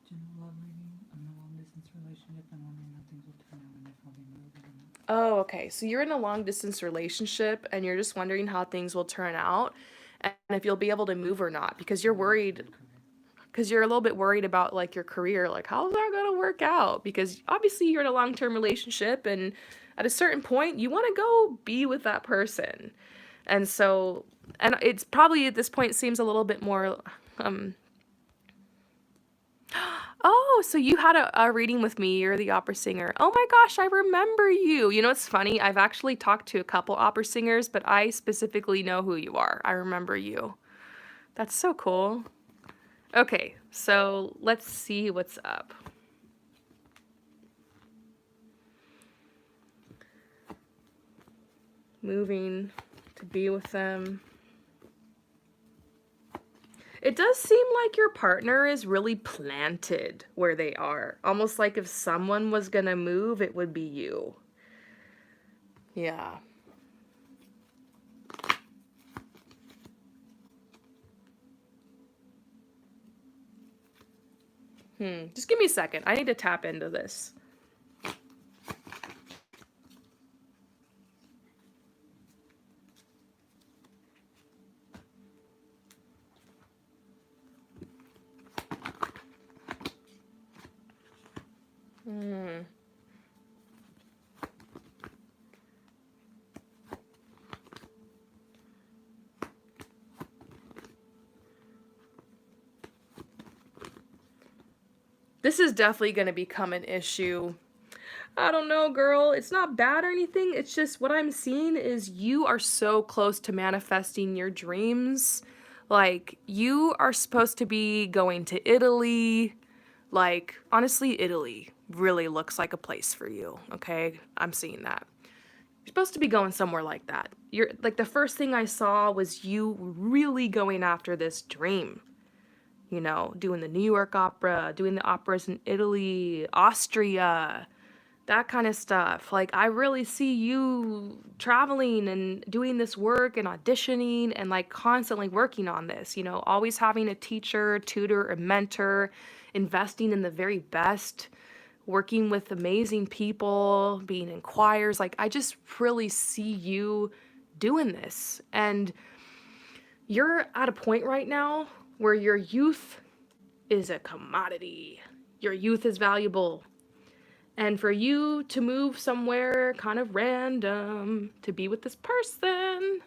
General love reading. I'm in a long distance relationship and wondering how things will turn out and if I'll be moved or not. Oh, okay. So you're in a long distance relationship and you're just wondering how things will turn out and if you'll be able to move or not because you're worried, because you're a little bit worried about like your career, like how's that going to work out? Because obviously you're in a long-term relationship and at a certain point you want to go be with that person. And so, and it's probably at this point seems a little bit more, oh, so you had a reading with me. You're the opera singer. Oh my gosh, I remember you. You know, it's funny. I've actually talked to a couple opera singers, but I specifically know who you are. I remember you. That's so cool. Okay, so let's see what's up. Moving to be with them. It does seem like your partner is really planted where they are. Almost like if someone was gonna move, it would be you. Yeah. Just give me a second. I need to tap into this. This is definitely going to become an issue. I don't know, girl. It's not bad or anything. It's just what I'm seeing is you are so close to manifesting your dreams. Like, you are supposed to be going to Italy. Like, honestly, Italy really looks like a place for you, okay? I'm seeing that. You're supposed to be going somewhere like that. You're like the first thing I saw was you really going after this dream. You know, doing the New York Opera, doing the operas in Italy, Austria, that kind of stuff. Like, I really see you traveling and doing this work and auditioning and like constantly working on this, always having a teacher, tutor, a mentor, investing in the very best, working with amazing people, being in choirs. Like, I just really see you doing this. And you're at a point right now where your youth is a commodity. Your youth is valuable. And for you to move somewhere kind of random to be with this person,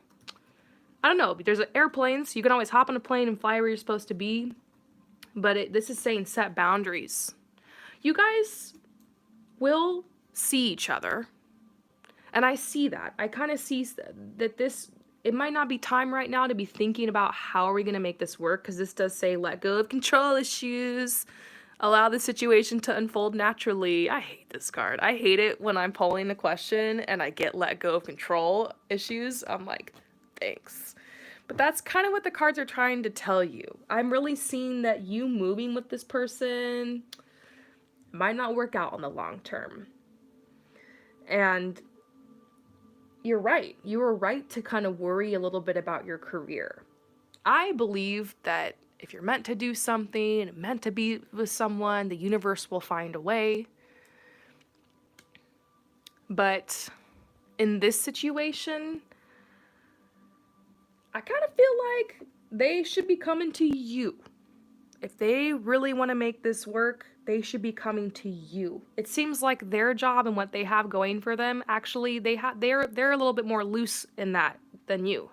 I don't know. There's airplanes. You can always hop on a plane and fly where you're supposed to be. But this is saying set boundaries. You guys will see each other. And I see that. I kind of see that it might not be time right now to be thinking about how are we going to make this work, because this does say let go of control issues. Allow the situation to unfold naturally. I hate this card. I hate it when I'm polling the question and I get let go of control issues. I'm like, thanks. But that's kind of what the cards are trying to tell you. I'm really seeing that you moving with this person might not work out on the long term. And you're right. You were right to kind of worry a little bit about your career. I believe that if you're meant to do something and meant to be with someone, the universe will find a way. But in this situation, I kind of feel like they should be coming to you. If they really want to make this work, they should be coming to you. It seems like their job and what they have going for them, actually, they're a little bit more loose in that than you.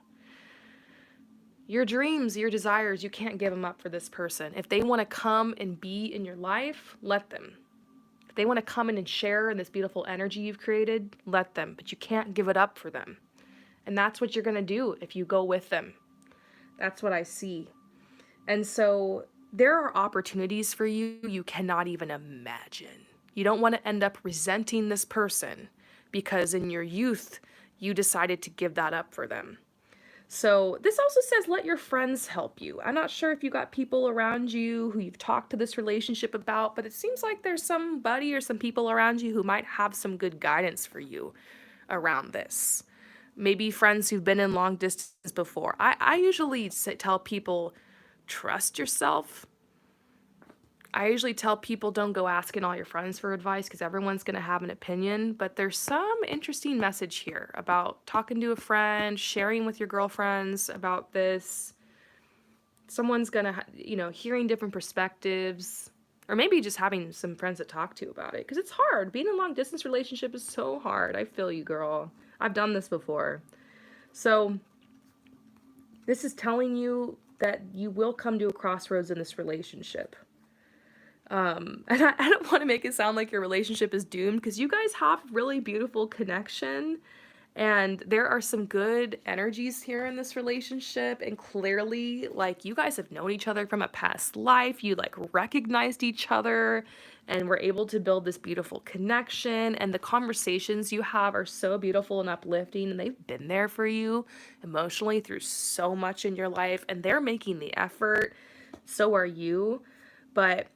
Your dreams, your desires, you can't give them up for this person. If they want to come and be in your life, let them. If they want to come in and share in this beautiful energy you've created, let them. But you can't give it up for them. And that's what you're going to do if you go with them. That's what I see. And so there are opportunities for you you cannot even imagine. You don't want to end up resenting this person because in your youth, you decided to give that up for them. So this also says let your friends help you. I'm not sure if you got people around you who you've talked to this relationship about, but it seems like there's somebody or some people around you who might have some good guidance for you around this. Maybe friends who've been in long distance before. I usually tell people, trust yourself. I usually tell people don't go asking all your friends for advice because everyone's going to have an opinion, but there's some interesting message here about talking to a friend, sharing with your girlfriends about this. Someone's going to, hearing different perspectives, or maybe just having some friends to talk to about it because it's hard. Being in a long distance relationship is so hard. I feel you, girl. I've done this before. So this is telling you that you will come to a crossroads in this relationship. And I don't want to make it sound like your relationship is doomed because you guys have really beautiful connection and there are some good energies here in this relationship. And clearly, like, you guys have known each other from a past life. You like recognized each other and were able to build this beautiful connection. And the conversations you have are so beautiful and uplifting. And they've been there for you emotionally through so much in your life. And they're making the effort. So are you. But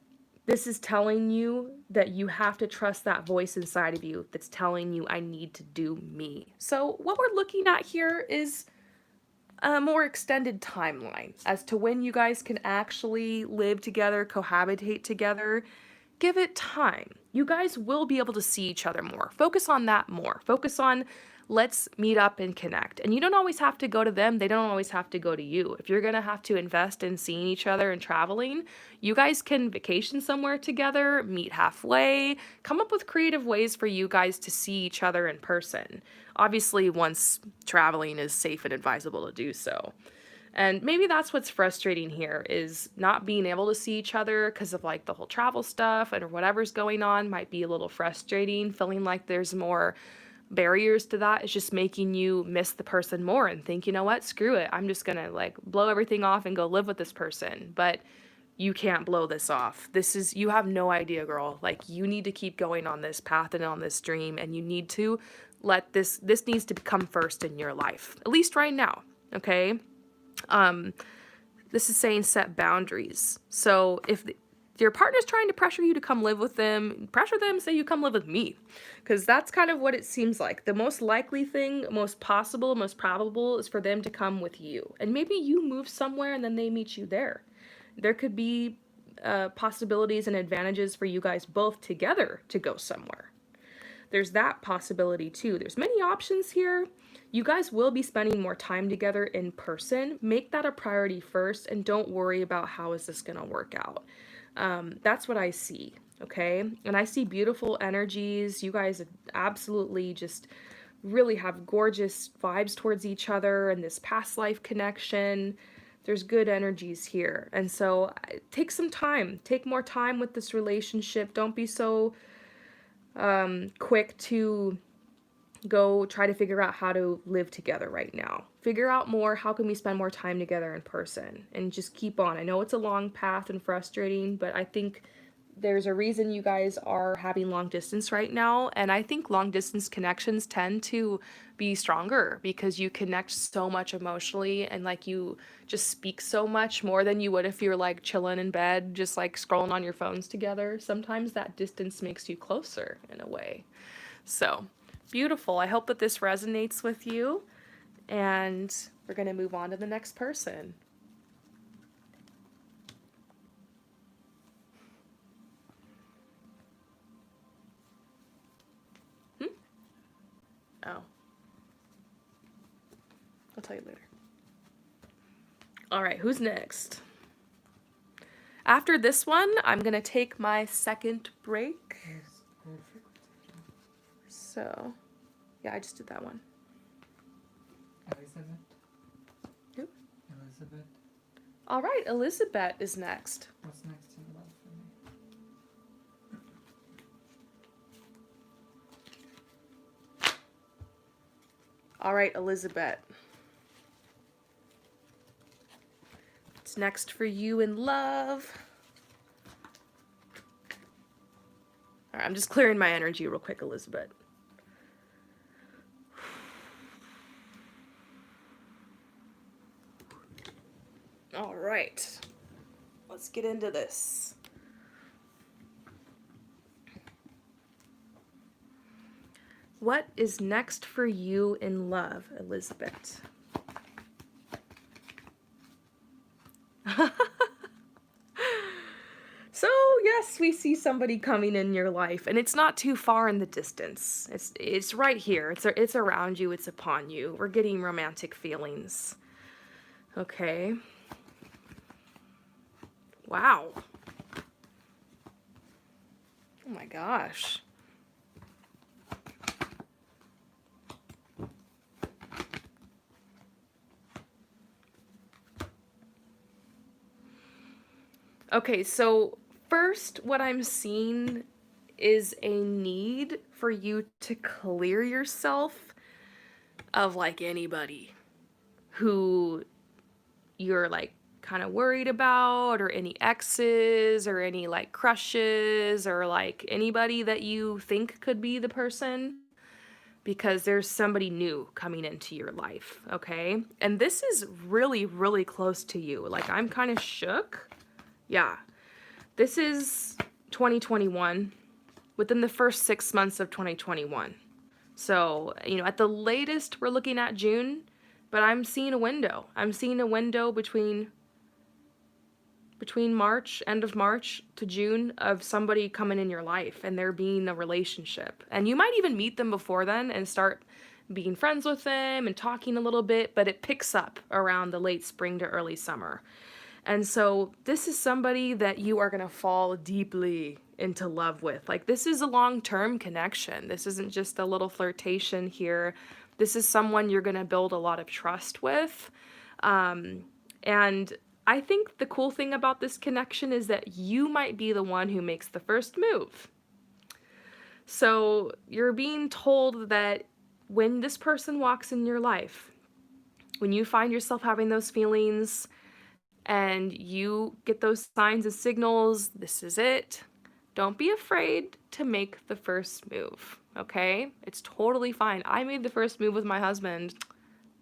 this is telling you that you have to trust that voice inside of you that's telling you, I need to do me. So what we're looking at here is a more extended timeline as to when you guys can actually live together, cohabitate together. Give it time. You guys will be able to see each other more. Focus on that more. Focus on let's meet up and connect. And you don't always have to go to them. They don't always have to go to you. If you're going to have to invest in seeing each other and traveling, you guys can vacation somewhere together, meet halfway, come up with creative ways for you guys to see each other in person. Obviously, once traveling is safe and advisable to do so. And maybe that's what's frustrating here is not being able to see each other because of like the whole travel stuff and whatever's going on might be a little frustrating, feeling like there's more barriers to that. It's just making you miss the person more and think, you know what, screw it. I'm just gonna like blow everything off and go live with this person. But you can't blow this off. You have no idea, girl. Like, you need to keep going on this path and on this dream, and you need to let this needs to come first in your life, at least right now. Okay. This is saying set boundaries. So if your partner's trying to pressure you to come live with them, pressure them, say you come live with me. Because that's kind of what it seems like. The most likely thing, most possible, most probable is for them to come with you. And maybe you move somewhere and then they meet you there. There could be possibilities and advantages for you guys both together to go somewhere. There's that possibility too. There's many options here. You guys will be spending more time together in person. Make that a priority first and don't worry about how is this gonna work out. That's what I see, okay? And I see beautiful energies. You guys absolutely just really have gorgeous vibes towards each other and this past life connection. There's good energies here. And so take some time. Take more time with this relationship. Don't be so quick to go try to figure out how to live together right now. Figure out more, how can we spend more time together in person, and just keep on. I know it's a long path and frustrating, but I think there's a reason you guys are having long distance right now, and I think long distance connections tend to be stronger because you connect so much emotionally and like you just speak so much more than you would if you're like chilling in bed just like scrolling on your phones together. Sometimes that distance makes you closer in a way. So beautiful. I hope that this resonates with you, and we're going to move on to the next person. Oh. I'll tell you later. All right, who's next? After this one, I'm going to take my second break. So, yeah, I just did that one. Elizabeth. Who? Elizabeth. All right, Elizabeth is next. What's next in love for me? All right, Elizabeth. What's next for you in love? All right, I'm just clearing my energy real quick, Elizabeth. All right, let's get into this. What is next for you in love, Elizabeth? So, yes, we see somebody coming in your life, and it's not too far in the distance. It's right here. It's around you. It's upon you. We're getting romantic feelings. Okay. Wow. Oh my gosh. Okay, so first, what I'm seeing is a need for you to clear yourself of like anybody who you're like kind of worried about, or any exes, or any like crushes, or like anybody that you think could be the person, because there's somebody new coming into your life, okay? And this is really, really close to you. Like, I'm kind of shook. Yeah. This is 2021, within the first 6 months of 2021. So, at the latest, we're looking at June, but I'm seeing a window. I'm seeing a window between March, end of March to June, of somebody coming in your life and there being a relationship. And you might even meet them before then and start being friends with them and talking a little bit, but it picks up around the late spring to early summer. And so this is somebody that you are going to fall deeply into love with. Like, this is a long-term connection. This isn't just a little flirtation here. This is someone you're going to build a lot of trust with. And I think the cool thing about this connection is that you might be the one who makes the first move. So you're being told that when this person walks in your life, when you find yourself having those feelings and you get those signs and signals, this is it. Don't be afraid to make the first move, okay? It's totally fine. I made the first move with my husband.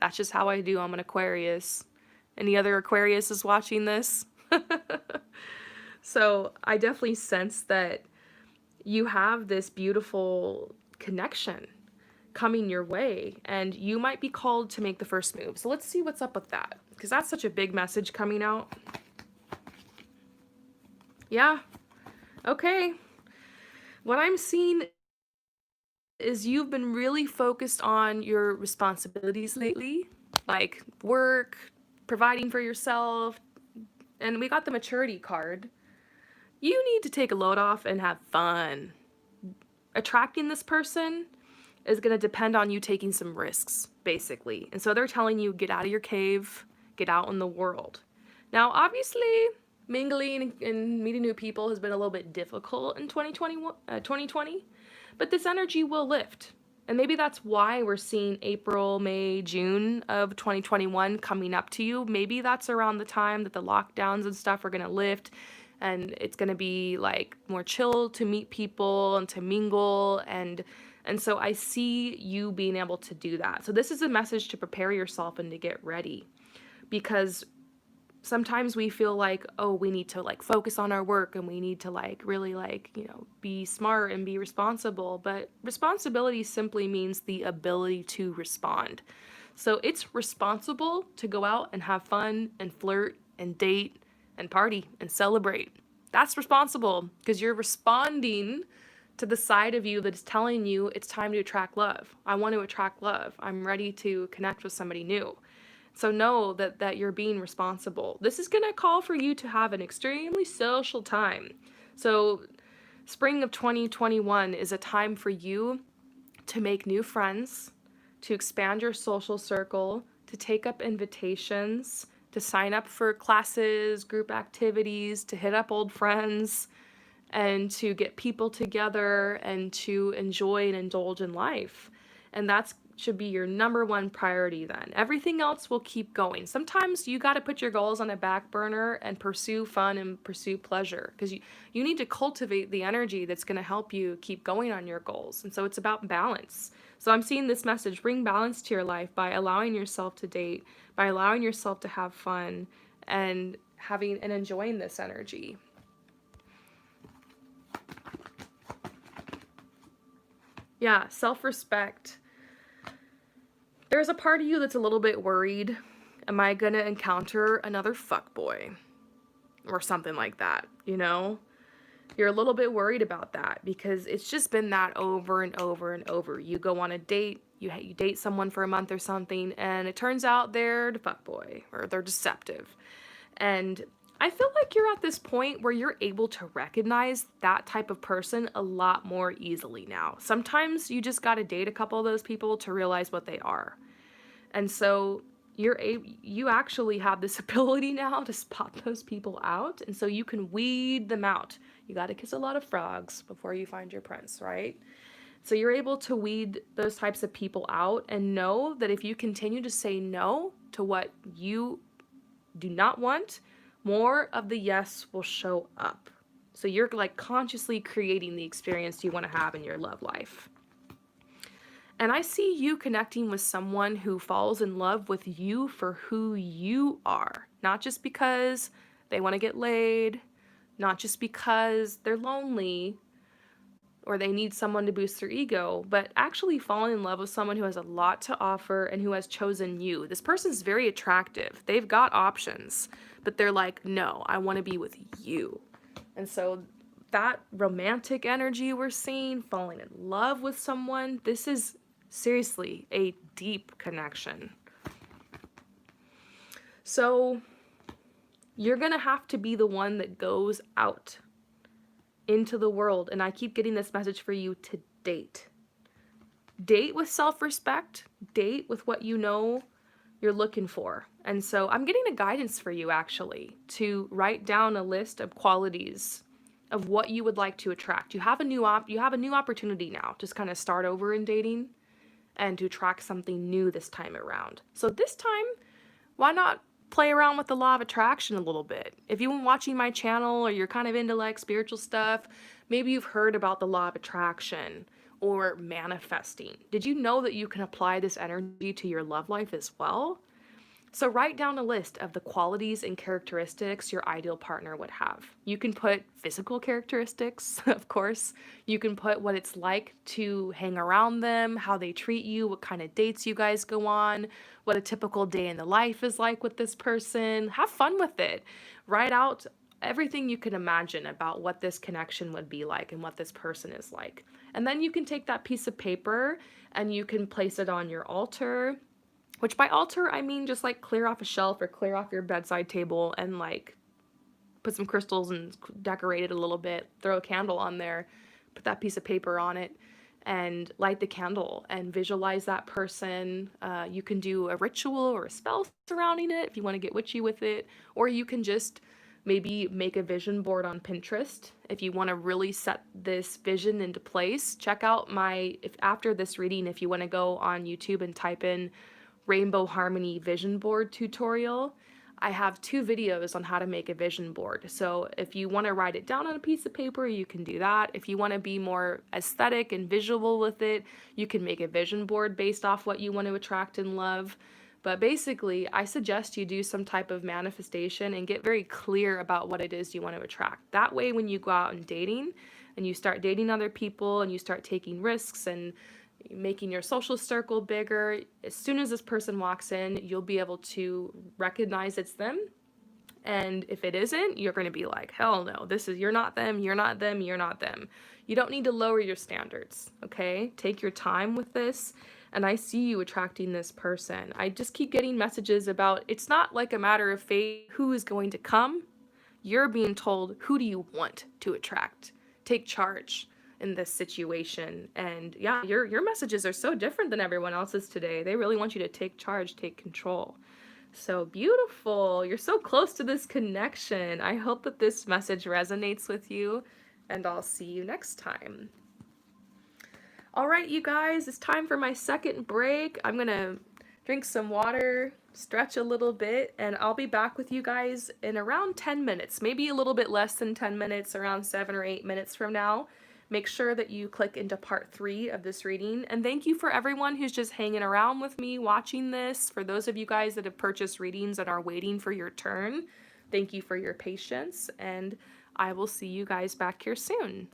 That's just how I do. I'm an Aquarius. Any other Aquarius is watching this? So I definitely sense that you have this beautiful connection coming your way, and you might be called to make the first move. So let's see what's up with that, because that's such a big message coming out. Yeah, okay. What I'm seeing is you've been really focused on your responsibilities lately, like work, providing for yourself, and we got the maturity card. You need to take a load off and have fun. Attracting this person is going to depend on you taking some risks, basically. And so they're telling you, get out of your cave, get out in the world. Now, obviously, mingling and meeting new people has been a little bit difficult in 2020, but this energy will lift. And maybe that's why we're seeing April, May, June of 2021 coming up to you. Maybe that's around the time that the lockdowns and stuff are going to lift, and it's going to be like more chill to meet people and to mingle, and so I see you being able to do that. So this is a message to prepare yourself and to get ready, because sometimes we feel like, oh, we need to like focus on our work and we need to like really like, be smart and be responsible. But responsibility simply means the ability to respond. So it's responsible to go out and have fun and flirt and date and party and celebrate. That's responsible, because you're responding to the side of you that is telling you it's time to attract love. I want to attract love. I'm ready to connect with somebody new. So know that you're being responsible. This is going to call for you to have an extremely social time. So spring of 2021 is a time for you to make new friends, to expand your social circle, to take up invitations, to sign up for classes, group activities, to hit up old friends, and to get people together and to enjoy and indulge in life. And that should be your number one priority then. Everything else will keep going. Sometimes you got to put your goals on a back burner and pursue fun and pursue pleasure, because you need to cultivate the energy that's going to help you keep going on your goals. And so it's about balance. So I'm seeing this message: bring balance to your life by allowing yourself to date, by allowing yourself to have fun and having and enjoying this energy. Yeah, self-respect. There's a part of you that's a little bit worried. Am I gonna encounter another fuckboy? Or something like that, You're a little bit worried about that, because it's just been that over and over and over. You go on a date, you date someone for a month or something, and it turns out they're the fuckboy, or they're deceptive. And I feel like you're at this point where you're able to recognize that type of person a lot more easily now. Sometimes you just got to date a couple of those people to realize what they are. And so you actually have this ability now to spot those people out, and so you can weed them out. You got to kiss a lot of frogs before you find your prince, right? So you're able to weed those types of people out, and know that if you continue to say no to what you do not want, more of the yes will show up. So you're like consciously creating the experience you want to have in your love life. And I see you connecting with someone who falls in love with you for who you are. Not just because they want to get laid, not just because they're lonely or they need someone to boost their ego, but actually falling in love with someone who has a lot to offer and who has chosen you. This person's very attractive. They've got options, but they're like, no, I want to be with you. And so that romantic energy we're seeing, falling in love with someone, this is seriously a deep connection. So you're going to have to be the one that goes out into the world. And I keep getting this message for you to date. Date with self-respect. Date with what you know you're looking for. And so I'm getting a guidance for you, actually, to write down a list of qualities of what you would like to attract. You have a new opportunity now. Just kind of start over in dating and to attract something new this time around. So this time, why not play around with the law of attraction a little bit? If you've been watching my channel, or you're kind of into like spiritual stuff, maybe you've heard about the law of attraction or manifesting. Did you know that you can apply this energy to your love life as well? So write down a list of the qualities and characteristics your ideal partner would have. You can put physical characteristics, of course. You can put what it's like to hang around them, how they treat you, what kind of dates you guys go on, what a typical day in the life is like with this person. Have fun with it. Write out everything you can imagine about what this connection would be like and what this person is like. And then you can take that piece of paper and you can place it on your altar, which by altar, I mean just like clear off a shelf or clear off your bedside table and like put some crystals and decorate it a little bit, throw a candle on there, put that piece of paper on it, and light the candle and visualize that person. You can do a ritual or a spell surrounding it if you want to get witchy with it, or you can just maybe make a vision board on Pinterest. If you want to really set this vision into place, check out if after this reading, if you want to go on YouTube and type in Rainbow Harmony vision board tutorial, I have 2 videos on how to make a vision board. So if you want to write it down on a piece of paper, you can do that. If you want to be more aesthetic and visual with it, you can make a vision board based off what you want to attract and love. But basically, I suggest you do some type of manifestation and get very clear about what it is you want to attract. That way, when you go out and dating and you start dating other people and you start taking risks and making your social circle bigger, as soon as this person walks in, you'll be able to recognize it's them. And if it isn't, you're going to be like, hell no, you're not them, you're not them, you're not them. You don't need to lower your standards, okay? Take your time with this. And I see you attracting this person. I just keep getting messages about it's not like a matter of fate who is going to come. You're being told, who do you want to attract? Take charge in this situation. And yeah, your messages are so different than everyone else's today. They really want you to take charge, take control. So beautiful. You're so close to this connection. I hope that this message resonates with you, and I'll see you next time. All right, you guys, it's time for my second break. I'm gonna drink some water, stretch a little bit, and I'll be back with you guys in around 10 minutes, maybe a little bit less than 10 minutes, around 7 or 8 minutes from now. Make sure that you click into part 3 of this reading. And thank you for everyone who's just hanging around with me watching this. For those of you guys that have purchased readings and are waiting for your turn, thank you for your patience, and I will see you guys back here soon.